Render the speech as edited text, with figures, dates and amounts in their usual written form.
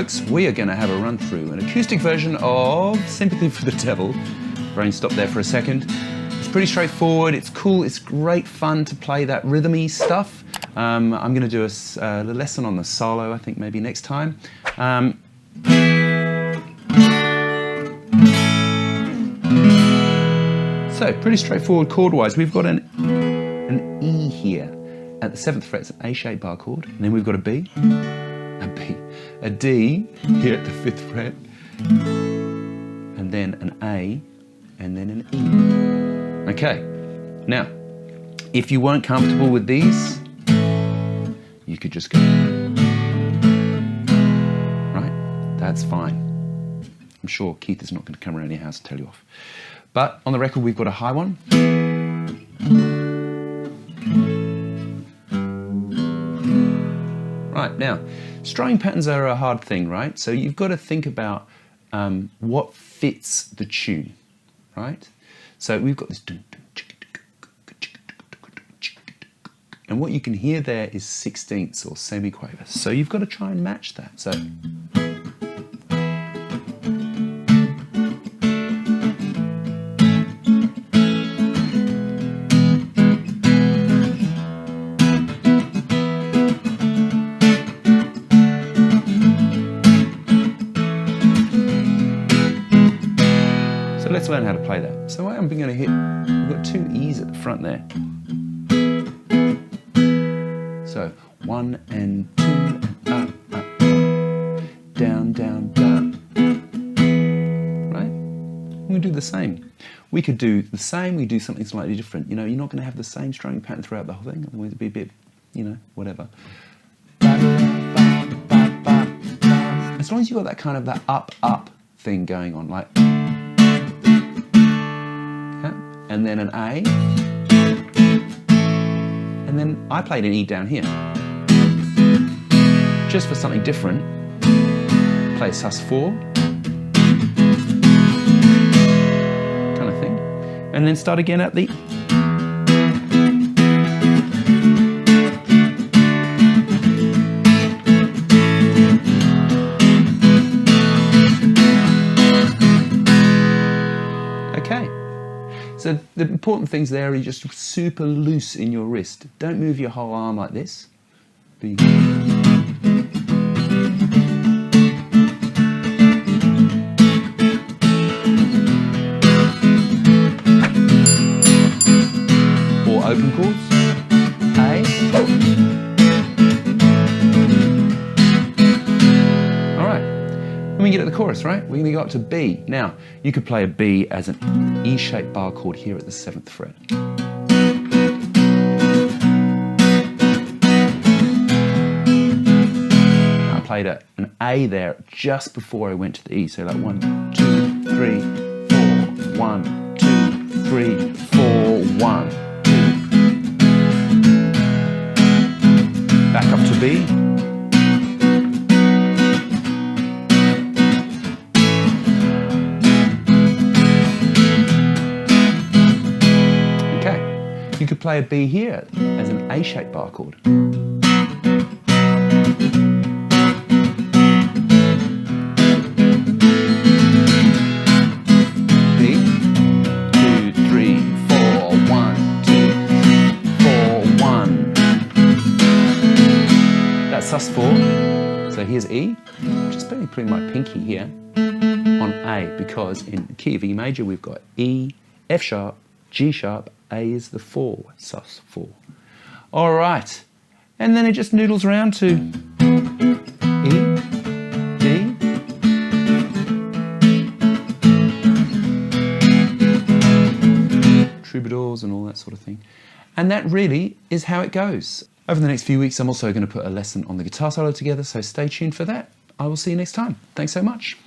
folks, we are going to have a run through an acoustic version of Sympathy for the Devil. Brain stop there for a second. It's pretty straightforward, it's cool, it's great fun to play that rhythmy stuff. I'm going to do a lesson on the solo, I think maybe next time. So, pretty straightforward chord-wise. We've got an E here at the 7th fret, it's an A-shaped bar chord, and then we've got a B, a D here at the 5th fret, and then an A, and then an E. Okay, now, if you weren't comfortable with these, you could just go, right? That's fine. I'm sure Keith is not going to come around your house and tell you off. But on the record, we've got a high one. Right, now, strumming patterns are a hard thing, right? So you've got to think about what fits the tune, right? So we've got this, and what you can hear there is 16ths or semiquavers. So you've got to try and match that. So. Let's learn how to play that. So I'm going to hit, we've got 2 E's at the front there. So 1 and 2 and up, down, down, down. Right? I'm going to do the same. We could do the same, we do something slightly different. You know, you're not going to have the same strumming pattern throughout the whole thing, otherwise it'd be a bit, you know, whatever. As long as you've got that kind of that up thing going on, like, and then an A, and then I played an E down here. Just for something different, play a sus4, kind of thing, and then start again at the. Okay. So the important things there are just super loose in your wrist. Don't move your whole arm like this. Be or open chords. A. All right. When we get at the chorus, right? We're going to go up to B. Now, you could play a B as an E-shaped bar chord here at the 7th fret. I played an A there just before I went to the E, so like 1, 2, 3, 4, 1, 2, 3, 4, 1, 2. Back up to B. You could play a B here as an A-shaped bar chord. B, 2, 3, 4, 1, 2, 4, 1. That's sus4. So here's E. Just putting my pinky here on A, because in the key of E major we've got E, F sharp, G sharp, A is the 4, sus4. All right, and then it just noodles around to E, D, troubadours and all that sort of thing. And that really is how it goes. Over the next few weeks, I'm also going to put a lesson on the guitar solo together, so stay tuned for that. I will see you next time. Thanks so much.